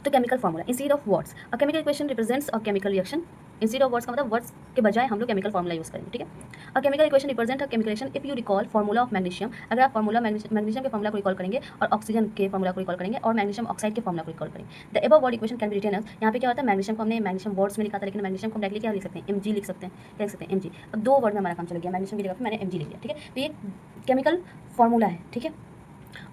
Speaker 1: तो chemical formula instead of words, a chemical equation represents a chemical reaction, instead of words का मतलब वर्ड्स के बजाय हम लोग केमिकल फॉर्मूला यूज करेंगे, ठीक है। A chemical equation represent a chemical reaction if you recall formula of magnesium, अगर आप फॉर्मूला मैग्नीशियम के फॉर्मूला को रिकॉल करेंगे और ऑक्सीजन के फॉर्मूला को रिकॉल करेंगे और मैग्नीशियम ऑक्साइड के फॉर्मूला को रिकॉल करेंगे। The above word equation can be written as, यहाँ पे क्या होता है, मैग्नीशियम को हमने मैग्नीशियम वर्ड्स में लिखा था, लेकिन मैग्नीशियम को डायरेक्टली क्या लिख सकते हैं, Mg लिख सकते हैं, क्या लिख सकते हैं, Mg। अब दो वर्ड में हमारा काम चल गया, मैग्नीशियम की जगह पे मैंने Mg लिख दिया, ठीक है। तो ये केमिकल फॉर्मूला है, ठीक है।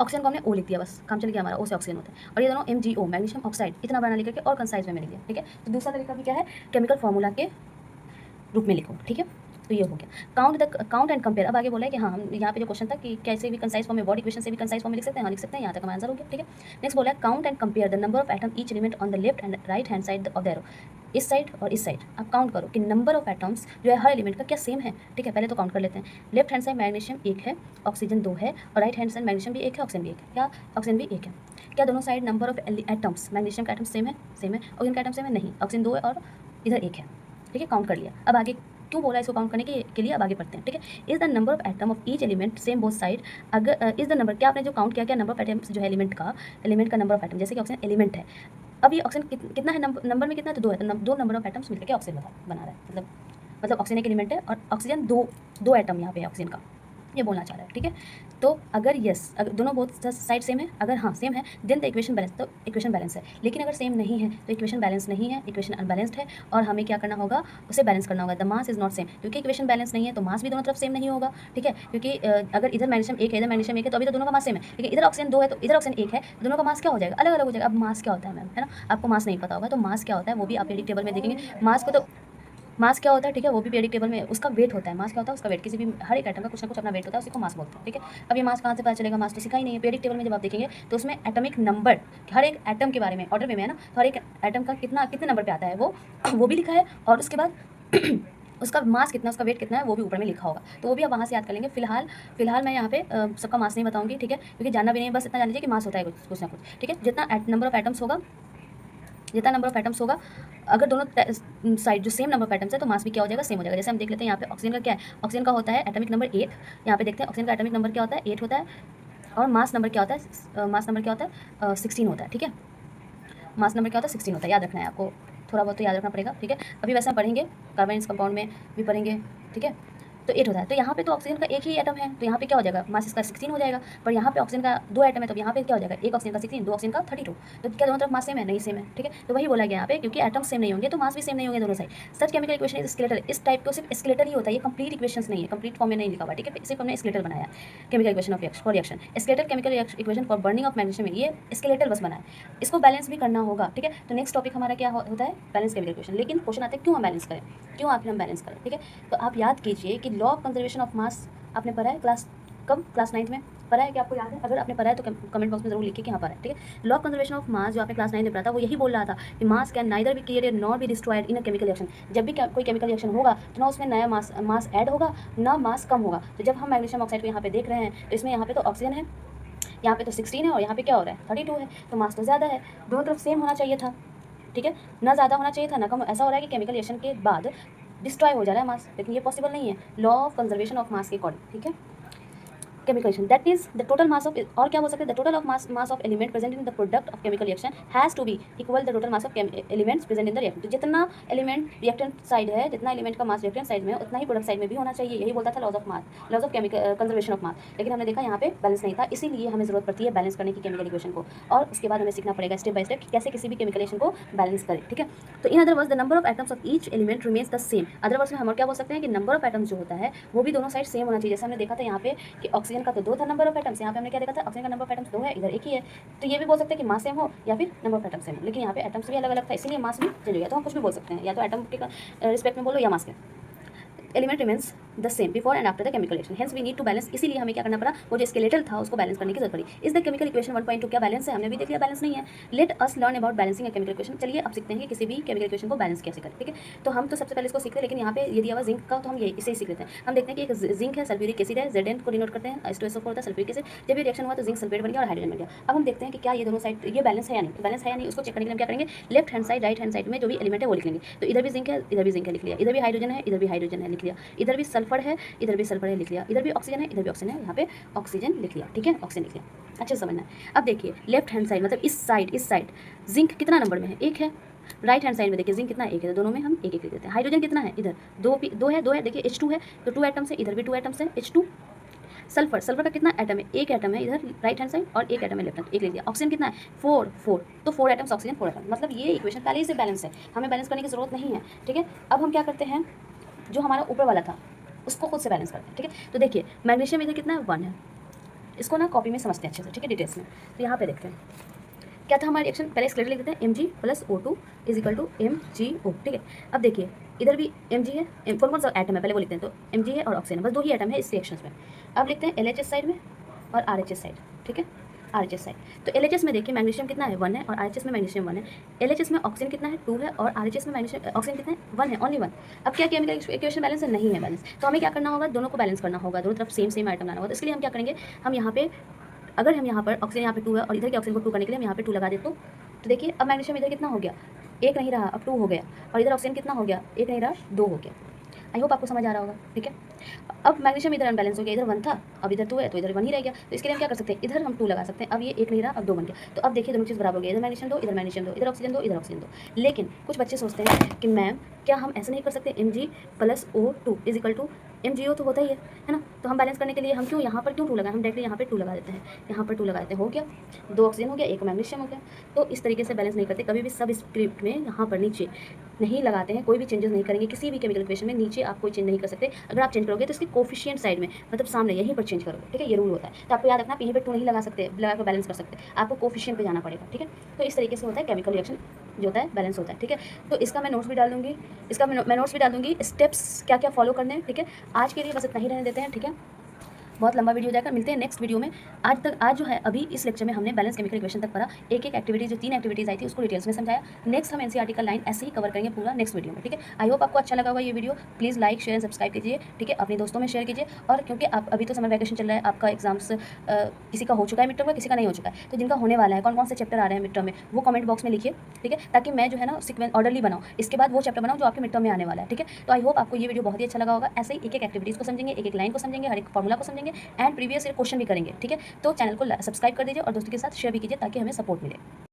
Speaker 1: ऑक्सीजन को हमने O लिख दिया, बस काम चल गया हमारा, O से ऑक्सीजन होता है। और ये दोनों MgO मैग्नीशियम ऑक्साइड इतना बना लिख के और कंसाइज में लिख दिया, ठीक है। तो दूसरा तरीका भी क्या है, केमिकल फॉर्मूला के रूप में लिखो, ठीक है। तो ये हो गया काउंट एंड कंपेयर। अब आगे बोला है कि हाँ, हम यहाँ पे जो क्वेश्चन था कि कैसे भी कंसाइज फॉर्म में, वर्ड इक्वेशन से भी कंसाइज फॉर्म में लिख सकते हैं, हाँ लिख सकते हैं, यहाँ तक हमारा आंसर हो गया, ठीक है। नेक्स्ट बोला है count and compare the number of atom each element on the left and right hand side of the arrow, इस साइड और इस साइड आप काउंट करो कि नंबर ऑफ एटम्स जो है हर एलिमेंट का क्या सेम है, ठीक है। पहले तो काउंट कर लेते हैं। लेफ्ट हैंड साइड मैग्नीशियम 1 है, ऑक्सीजन 2 है, और राइट हैंड साइड मैग्नीशियम भी 1 है, ऑक्सीजन भी 1 है, क्या ऑक्सीजन भी 1 है। क्या दोनों side number of atoms, magnesium का एटम सेम है, सेम है, ऑक्सीजन का एटम सेम है, नहीं, ऑक्सीजन 2 है और इधर 1 है, ठीक है। काउंट कर लिया। अब आगे क्यों बोला इसको काउंट करने के लिए, अब आगे पढ़ते हैं, ठीक है। Is the number of atom of each element same both side, अगर इज द नंबर, क्या आपने जो काउंट किया, क्या नंबर ऑफ एटम्स जो है एलिमेंट का नंबर ऑफ एटम, जैसे कि ऑक्सीजन एलिमेंट है, अब ये ऑक्सीजन कितना है, नंबर में कितना है, तो 2 है, तो 2 नंबर ऑफ एटम्स मिलकर के ऑक्सीजन बना रहा है, मतलब ऑक्सीजन एक एलिमेंट है और ऑक्सीजन दो एटम यहाँ पे है ऑक्सीजन का, ये बोलना चाह रहा है, ठीक है। तो अगर अगर दोनों बोथ साइड सेम है, अगर हाँ सेम है, देन द इक्वेशन बैलेंस, तो इक्वेशन बैलेंस है। लेकिन अगर सेम नहीं है तो इक्वेशन बैलेंस नहीं है, इक्वेशन अनबैलेंस्ड है, और हमें क्या करना होगा, उसे बैलेंस करना होगा। The mass is not same, क्योंकि इक्वेशन बैलेंस नहीं है तो मास भी दोनों तरफ सेम नहीं होगा, ठीक है। क्योंकि अगर इधर मैग्नीशियम 1 है, इधर मैग्नीशियम 1 है, तो अभी तो दोनों का मास सेम है, लेकिन इधर ऑक्सीजन 2 है तो इधर ऑक्सीजन 1 है, दोनों का मास क्या हो जाएगा, अलग अलग हो जाएगा। अब मास क्या होता है मैम, है ना, आपको मास नहीं पता होगा, तो मास क्या होता है वो भी आप पीरियडिक टेबल में देखेंगे। मास क्या होता है, ठीक है, वो भी पीरियडिक टेबल में उसका वेट होता है। मास क्या होता है, उसका वेट, किसी भी हर एक एटम का कुछ ना कुछ अपना वेट होता है, उसी को मास बोलते हैं, ठीक है। अब ये मास कहाँ से पता चलेगा, मास तो सिखा ही नहीं है। पीरियडिक टेबल में जब आप देखेंगे तो उसमें एटॉमिक नंबर, हर एक एटम के बारे में ऑर्डर में है ना, तो हर एक एटम का कितने नंबर पे आता है वो भी लिखा है, और उसके बाद उसका मास कितना, उसका वेट कितना है, वो भी ऊपर में लिखा होगा, तो वो भी आप वहाँ से याद कर लेंगे। फिलहाल मैं यहाँ पे सबका मास नहीं बताऊंगी, ठीक है, क्योंकि जानना भी नहीं है, बस इतना जान लीजिए कि मास होता है कुछ ना कुछ, ठीक है। जितना नंबर ऑफ एटम्स होगा, अगर दोनों साइड जो सेम नंबर ऑफ एटम्स है तो मास भी क्या हो जाएगा, सेम हो जाएगा। जैसे हम देख लेते हैं यहाँ पे ऑक्सीजन का क्या है, ऑक्सीजन का होता है एटॉमिक नंबर 8, यहाँ पे देखते हैं ऑक्सीजन का एटॉमिक नंबर क्या होता है, 8 होता है, और मास नंबर क्या होता है, 16 होता है, ठीक है। मास नंबर क्या होता है, 16 होता है, याद रखना है आपको, थोड़ा बहुत तो याद रखना पड़ेगा, ठीक है। अभी वैसे हम पढ़ेंगे कार्बन कंपाउंड में भी पढ़ेंगे, ठीक है। तो 8 होता है, तो यहाँ पे तो ऑक्सीजन का एक ही एटम है, तो यहाँ पे क्या हो जाएगा, मास इसका 16 हो जाएगा। पर यहाँ पे ऑक्सीजन का 2 एटम है, तो यहाँ पे क्या हो जाएगा, एक ऑक्सीजन का 16, 2 ऑक्सीजन का 32। तो क्या दोनों तरफ मास सेम है, नहीं सेम है, ठीक है। तो वही बोला गया यहाँ पे, क्योंकि एटम सेम नहीं होंगे तो मास भी सेम नहीं होंगे दोनों side. Such chemical equation is skeletal, इस टाइप को सिर्फ स्केलेटल ही होता है, ये कंप्लीट इक्वेशंस नहीं है, कंप्लीट फॉर्म में नहीं लिखा हुआ, ठीक है। सिर्फ हमने स्केलेटल बनाया chemical equation for reaction, skeletal chemical equation for burning of magnesium, ये स्केलेटल बस बनाया, इसको बैलेंस भी करना होगा, ठीक है। तो नेक्स्ट टॉपिक हमारा क्या होता है, बैलेंस केमिकल इक्वेशन। लेकिन क्वेश्चन आते हैं क्यों हम बैलेंस करें, क्यों आखिर हम बैलेंस करें, ठीक है। तो आप याद कीजिए कि लॉ ऑफ कंजर्वेशन ऑफ मास आपने पढ़ा है क्लास 9 में पढ़ा है, क्या आपको याद है? अगर आपने पढ़ा है तो कमेंट बॉक्स में जरूर लिखिए कि हाँ पढ़ा है, ठीक है। लॉ ऑफ कंजर्वेशन ऑफ मास जो आपने क्लास 9 में पढ़ा था, वो यही बोल रहा था कि मास can neither be created not be destroyed in a chemical reaction. जब भी कोई केमिकल रिएक्शन होगा तो ना उसमें नया मास ऐड होगा, ना मास कम होगा। तो जब हम मैग्नीशियम ऑक्साइड को यहाँ पे देख रहे हैं तो इसमें यहाँ पे तो ऑक्सीजन है, यहाँ पे तो 16 है, और यहाँ पे क्या हो रहा है, 32 है, तो मास तो ज़्यादा है, दोनों तरफ सेम होना चाहिए था, ठीक है, ना ज़्यादा होना चाहिए था ना कम। ऐसा हो रहा है कि केमिकल रिएक्शन के बाद डिस्ट्रॉय हो जा रहा है मास, लेकिन ये पॉसिबल नहीं है law of conservation of mass के अकॉर्डिंग, ठीक है। Chemical reaction that is the total mass of, और क्या बोल सकते हैं, the total of mass of element present in the product of chemical reaction has to be equal the total mass of elements present in the reaction. तो जितना element reactant side है, जितना element का मास रिएक्टेंट साइड में है, उतना ही product side में भी होना चाहिए। यही बोलता था laws of chemical conservation of mass. लेकिन हमने देखा यहाँ पे बैलेंस नहीं था, इसीलिए हमें जरूरत पड़ती है बैलेंस करने की केमिकल इक्वेशन को, और उसके बाद हमें सीखना पड़ेगा स्टेप बाय स्टेप कि कैसे किसी भी केमिकल रिएक्शन को बैलेंस करें, ठीक है। तो in other words the number of atoms of each element remains the same. Other words में हम और क्या बोल सकते हैं कि नंबर ऑफ एटम्स जो होता है वो भी दोनों साइड सेम होना चाहिए। जैसे हमने देखा था यहाँ पे कि ऑक्सीजन का तो 2 था नंबर ऑफ एटम्स, यहाँ पे हमने क्या देखा था, ऑक्सीजन का नंबर ऑफ एटम्स 2 है, इधर 1 ही है। तो ये भी बोल सकते हैं कि मास सेम हो या फिर नंबर ऑफ एटम्स सेम हो, लेकिन यहाँ पे एटम्स भी अलग अलग था, इसीलिए मास भी चेंज हो गया। तो हम कुछ भी बोल सकते हैं, या तो एटम के रिस्पेक्ट में बोलो या मास के। Element remains the same before and after the chemical reaction, hence we need to balance. इसीलिए हमें क्या करना पड़ा, वो जो स्केलेटल था उसको बैलेंस करने की जरूरत पड़ी। इस द केमिकल इक्वेशन 1.2 क्या बैलेंस है, हमने भी देख लिया बैलेंस नहीं है। Let us learn about balancing a chemical equation. चलिए अब सीखते हैं कि किसी भी केमिकल इक्वेशन को बैलेंस कैसे करें, ठीक है। तो हम तो सबसे पहले इसको सीखते हैं, लेकिन यहाँ पे यदि आवा जिंक का तो हम ये इसे ही सीख लेते हैं। हम देखते हैं कि एक जिंक है, सल्फ्यूरिक एसिड है, Zn को डिनोट करते हैं, H2SO4 होता है सल्फ्यूरिक एसिड। जब ये रिएक्शन हुआ तो जिंक सल्फेट बन गया और हाइड्रोजन बन गया। अब हम देखते हैं कि क्या ये दोनों साइड ये बैलेंस है या नहीं। तो बैलेंस है या नहीं उसको चेक करने के लिए हम क्या करेंगे, left hand side right hand side में जो भी एलिमेंट है वो लिख लेंगे। तो इधर भी जिंक है, इधर भी जिंक है, लिख लिया। इधर भी हाइड्रोजन है, इधर भी हाइड्रोजन है, लिख लिया। इधर भी सल्फर है, इधर भी सल्फर है, लिख लिया। इधर भी ऑक्सीजन है, इधर भी ऑक्सीजन है, यहाँ पे ऑक्सीजन लिख लिया, ठीक है, ऑक्सीजन लिख लिया। अच्छे से समझना है। अब देखिए लेफ्ट हैंड साइड मतलब इस साइड जिंक कितना नंबर में है, एक है। राइट हैंड साइड में देखिए जिंक कितना, एक है। दोनों में हम एक एक लिख देते हैं। हाइड्रोजन कितना है, इधर दो है, देखिए H2 है तो 2 एटम्स है, इधर भी 2 एटम्स है H2। सल्फर का कितना एटम है, एक एटम है इधर राइट हैंड साइड और एक एटम है लेफ्ट हैंड, एक ले लिया। ऑक्सीजन कितना है, 4 तो 4 एटम्स ऑक्सीजन 4 एटम, मतलब ये इक्वेशन पहले ही से बैलेंस है, हमें बैलेंस करने की जरूरत नहीं है, ठीक है। अब हम क्या करते हैं, जो हमारा ऊपर वाला था उसको खुद से बैलेंस करते हैं, ठीक है। तो देखिए मैग्नीशियम इधर कितना है, 1 है। इसको ना कॉपी में समझते हैं अच्छे से, ठीक है, डिटेल्स में। तो यहाँ पे देखते हैं क्या था हमारा रिएक्शन, पहले स्केलेटल लिख देते हैं Mg + O2 = MgO, ठीक है। अब देखिए इधर भी Mg है, कौन कौन सा एटम है पहले वो लिखते हैं। तो Mg है और ऑक्सीजन है, बस 2 ही एटम है इस रिएक्शन में। अब लिखते हैं LHS साइड में और RHS साइड, ठीक है, RHS साइड। तो LHS में देखिए मैग्नीशियम कितना है, 1 है, और RHS में मैग्नीशियम 1 है। LHS में ऑक्सीजन कितना है, 2 है, और RHS में मैग्नीशियम ऑक्सीजन कितना है, 1 है, ओनली 1। अब क्या केमिकल इक्वेशन बैलेंस है, नहीं है बैलेंस, तो हमें क्या करना होगा, दोनों को बैलेंस करना होगा, दोनों तरफ सेम आइटम लाना होगा। तो इसके लिए हम क्या करेंगे, हम यहाँ पे अगर हम यहाँ पर ऑक्सीजन यहाँ पे 2 है और इधर के ऑक्सीजन को 2 करने के लिए हम यहाँ पे 2 लगा दे तो देखिए अब मैग्नीशियम इधर कितना हो गया, एक नहीं रहा, अब 2 हो गया, और इधर ऑक्सीजन कितना हो गया, एक नहीं रहा, 2 हो गया। आई होप आपको समझ आ रहा होगा, ठीक है। अब मैग्नीशियम इधर अनबैलेंस हो गया, इधर 1 था, अब इधर 2 है तो इधर 1 ही रह गया। तो इसके लिए हम क्या कर सकते हैं, इधर हम 2 लगा सकते हैं। अब ये एक नहीं रहा, अब 2 बन गया। तो अब देखिए दोनों चीज़ बराबर हो गई, इधर मैग्नीशियम 2, इधर मैग्नीशियम 2, इधर ऑक्सीजन 2, इधर ऑक्सीजन 2। लेकिन कुछ बच्चे सोचते हैं कि मैम क्या हम ऐसा नहीं कर सकते, Mg + O2 = MgO तो होता ही है ना। तो हम बैलेंस करने के लिए हम क्यों यहाँ पर 2 लगाए, हम डायरेक्टली यहाँ पे 2 लगा देते हैं, यहाँ पर 2 लगा देते हैं, हो गया, 2 ऑक्सीजन हो गया, 1 मैग्नीशियम हो गया। तो इस तरीके से बैलेंस नहीं करते, कभी भी सब स्क्रिप्ट में यहाँ पर नीचे नहीं लगाते हैं, कोई भी चेंजेस नहीं करेंगे किसी भी केमिकल इक्वेशन में, नीचे आप कोई चेंज नहीं कर सकते। अगर आप चेंज करोगे तो इसके कोफिशिएंट साइड में मतलब सामने यहीं पर चेंज करोगे, ठीक है, ये रूल होता है। तो आपको याद रखना, आप यहीं पर 2 नहीं लगा सकते, लगा कर बैलेंस कर सकते, आपको कोफिशिएंट पे जाना पड़ेगा, ठीक है। तो इस तरीके से होता है केमिकल रिएक्शन जो होता है बैलेंस होता है, ठीक है। तो इसका मैं नोट्स भी डाल दूँगी, मैं नोट्स भी डाल दूँगी, स्टेप्स क्या क्या फॉलो करने हैं, ठीक है। आज के लिए बस इतना ही रहने देते हैं, ठीक है, बहुत लंबा वीडियो हो जाएगा, मिलते हैं नेक्स्ट वीडियो में। आज जो है अभी इस लेक्चर में हमने बैलेंस केमिकल इक्वेशन तक पढ़ा, एक एक्टिविटी जो 3 एक्टिविटीज आई थी उसको डिटेल्स में समझाया। नेक्स्ट हम एनसीईआरटी का लाइन ऐसे ही कवर करेंगे पूरा नेक्स्ट वीडियो में, ठीक है। आई होप आपको अच्छा लगा होगा ये video, please like share and subscribe कीजिए, ठीक है, अपने दोस्तों में शेयर कीजिए। और क्योंकि आप अभी तो समर वैकेशन चल रहा है, आपका एग्जाम्स किसी का हो चुका है मिड टर्म का, किसी का नहीं हो चुका है, तो जिनका होने वाला है, कौन कौन से चैप्टर आ रहे हैं मिड टर्म में, वो कमेंट बॉक्स में लिखिए, ठीक है, ताकि मैं जो है ना सीक्वेंस ऑर्डरली बनाऊँ, इसके बाद वो चैप्टर बनाऊँ जो आपके मिड टर्म में आने वाला है, ठीक है। तो आई होप आपको ये वीडियो बहुत ही अच्छा लगा होगा। ऐसे ही एक एक्टिविटीज़ को समझेंगे, एक लाइन को समझेंगे, हर एक फॉर्मूला को समझेंगे एंड प्रीवियस क्वेश्चन भी करेंगे, ठीक है। तो चैनल को सब्सक्राइब कर दीजिए और दोस्तों के साथ शेयर भी कीजिए ताकि हमें सपोर्ट मिले।